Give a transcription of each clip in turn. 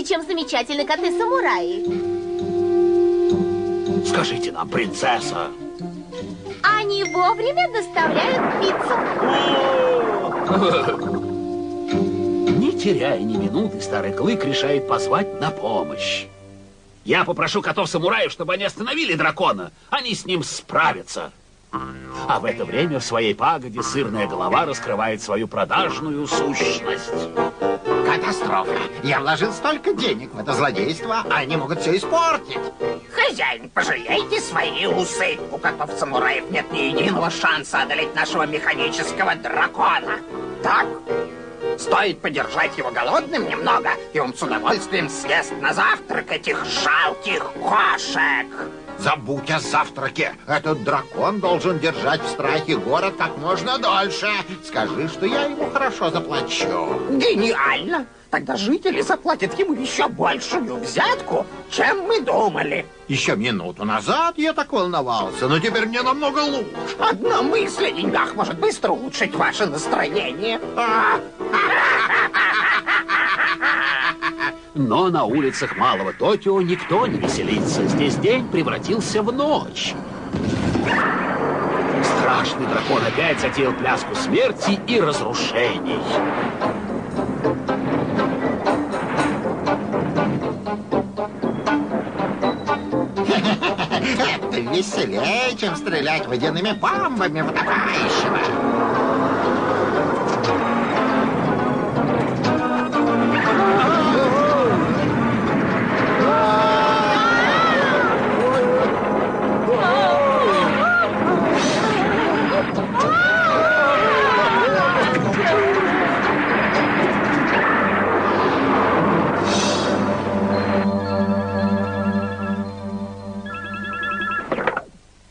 чем замечательны коты-самураи. Скажите нам, принцесса. Они вовремя доставляют пиццу. Не теряя ни минуты, Старый Клык решает позвать на помощь. Я попрошу котов-самураев, чтобы они остановили дракона. Они с ним справятся. А в это время в своей пагоде Сырная Голова раскрывает свою продажную сущность. Катастрофа. Я вложил столько денег в это злодейство, а они могут все испортить. Хозяин, пожалейте свои усы. У котов-самураев нет ни единого шанса одолеть нашего механического дракона. Так? Стоит подержать его голодным немного, и он с удовольствием съест на завтрак этих жалких кошек. Забудь о завтраке. Этот дракон должен держать в страхе город как можно дольше. Скажи, что я ему хорошо заплачу. Гениально! Тогда жители заплатят ему еще большую взятку, чем мы думали. Еще минуту назад я так волновался, но теперь мне намного лучше. Одна мысль о деньгах может быстро улучшить ваше настроение. Но на улицах Малого Токио никто не веселится. Здесь день превратился в ночь. Страшный дракон опять затеял пляску смерти и разрушений. Это веселее, чем стрелять водяными бомбами в утопающего.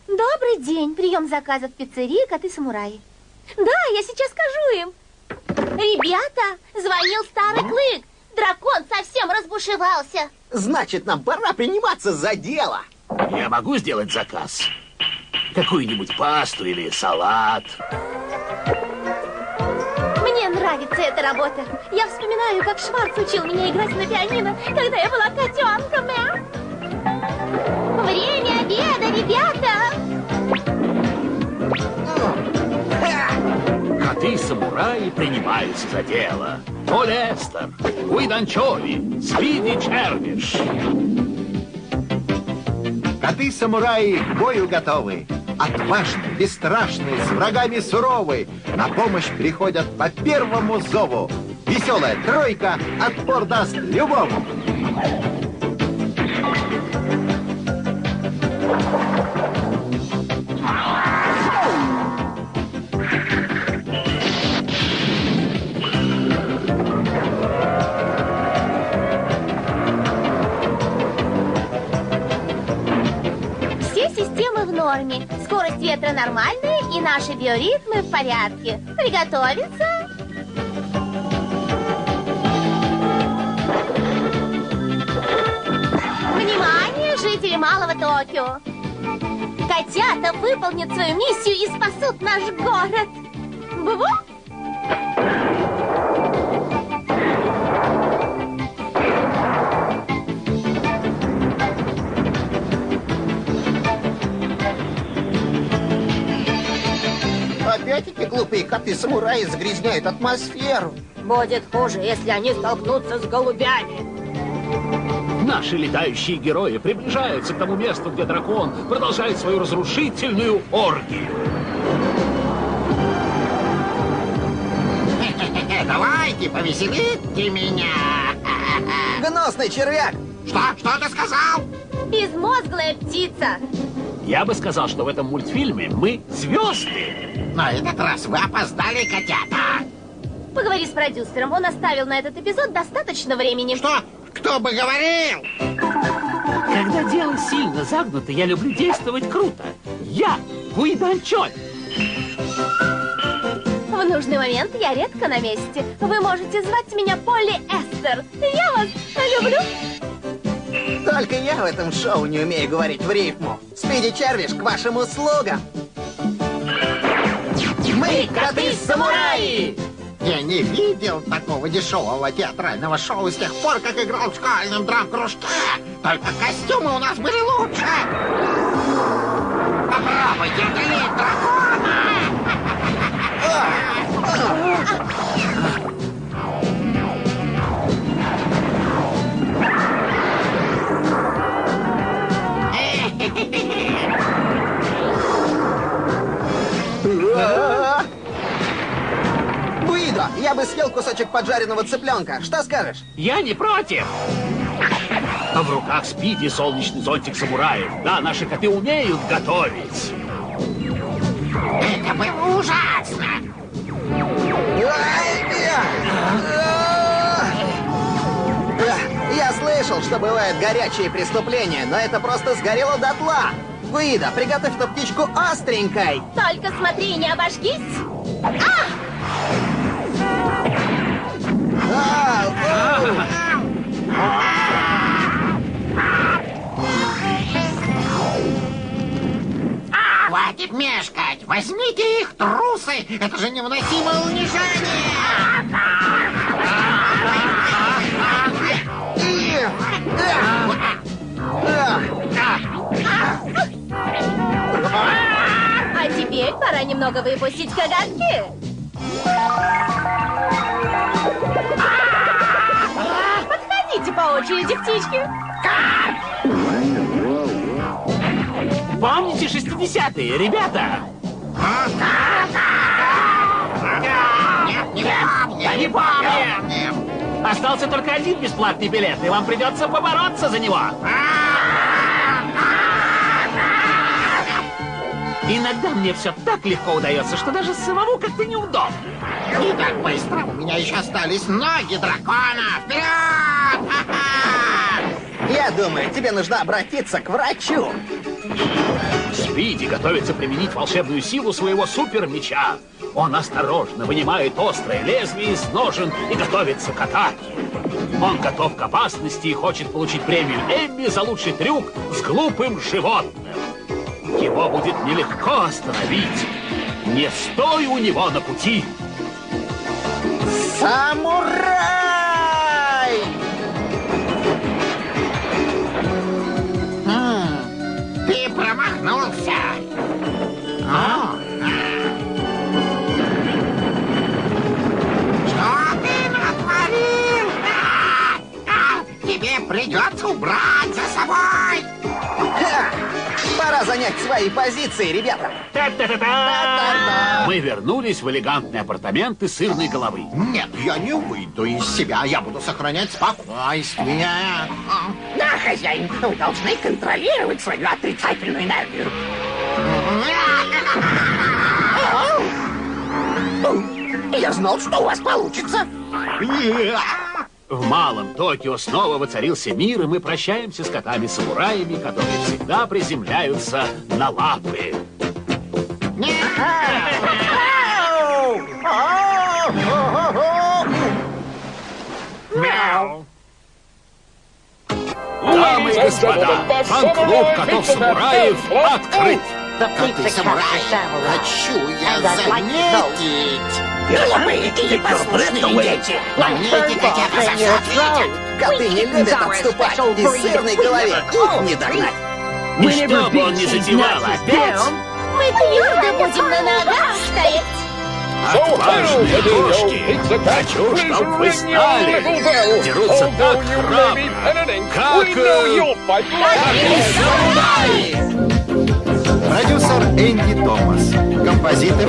Добрый день. Прием заказов в пиццерии «Коты-самураи». Да, я сейчас скажу им. Ребята, звонил Старый Клык. Дракон совсем разбушевался. Значит, нам пора приниматься за дело. Я могу сделать заказ? Какую-нибудь пасту или салат? Мне нравится эта работа. Я вспоминаю, как Шварц учил меня играть на пианино, когда я была котенком. Время обеда, ребята! Коты-самураи принимаются за дело. Поль Эстер, Гуиданчови, Спиди Червиш. Коты-самураи к бою готовы. Отважны, бесстрашны, с врагами суровы. На помощь приходят по первому зову. Веселая тройка отпор даст любому. Все системы в норме. Скорость ветра нормальная и наши биоритмы в порядке. Приготовиться. Внимание, жители Малого Токио! Котята выполнят свою миссию и спасут наш город. Бу-бу! Опять эти глупые коты-самураи загрязняют атмосферу. Будет хуже, если они столкнутся с голубями. Наши летающие герои приближаются к тому месту, где дракон продолжает свою разрушительную оргию. Давайте, повеселите меня. Гнусный червяк! Что ты сказал? Безмозглая птица. Я бы сказал, что в этом мультфильме мы звезды. На этот раз вы опоздали, котята. Поговори с продюсером. Он оставил на этот эпизод достаточно времени. Что? Кто бы говорил? Когда дело сильно загнуто, я люблю действовать круто. Я Гуиданчови. В нужный момент я редко на месте. Вы можете звать меня Полли Эстер. Я вас люблю. Только я в этом шоу не умею говорить в рифму. Спиди Червиш к вашим услугам. Мы коты-самураи! Я не видел такого дешевого театрального шоу с тех пор, как играл в школьном драм-кружке. Только костюмы у нас были лучше. Попробуйте одолеть дракона! Гуидо, я бы съел кусочек поджаренного цыпленка. Что скажешь? Я не против. А в руках Спиди солнечный зонтик самураев. Да, наши коты умеют готовить. Это было ужасно. Я слышал, что бывают горячие преступления, но это просто сгорело дотла. Гуидо, приготовь эту птичку остренькой. Только смотри, не обожгись. Хватит мешкать! Возьмите их, трусы! Это же невыносимое унижение! А теперь пора немного выпустить коготки. Подходите по очереди к птичке. Помните 60-е, ребята? Я не помню. Остался только один бесплатный билет, и вам придется побороться за него. Иногда мне все так легко удается, что даже самому как-то неудобно. Не так быстро! У меня еще остались ноги дракона! Вперед! Я думаю, тебе нужно обратиться к врачу. Спиди готовится применить волшебную силу своего супер-меча. Он осторожно вынимает острое лезвие из ножен и готовится к атаке. Он готов к опасности и хочет получить премию Эмми за лучший трюк с глупым животным. Его будет нелегко остановить. Не стой у него на пути. Самурай! Ты промахнулся! Что ты натворил? Тебе придется убрать за собой! Пора занять свои позиции, ребята. Та-та-та-та! Мы вернулись в элегантные апартаменты сырной головы. Нет, я не выйду из себя. Я буду сохранять спокойствие. Да, хозяин, вы должны контролировать свою отрицательную энергию. Я знал, что у вас получится. В малом Токио снова воцарился мир, и мы прощаемся с котами-самураями, которые всегда приземляются на лапы. Дамы и господа, фан-клуб котов-самураев открыт! Коты-самураи, хочу я заметить. Глупые и непослушные дети. На мне эти котята за все ответят. Коты не любят отступать, и сырной голове их не догнать. И что бы он ни затевал опять, Мы твердо будем на ногах стоять. отважные кошки, хочу, чтоб вы знали, дерутся так храбро, как Продюсер Энди Томас. Композитор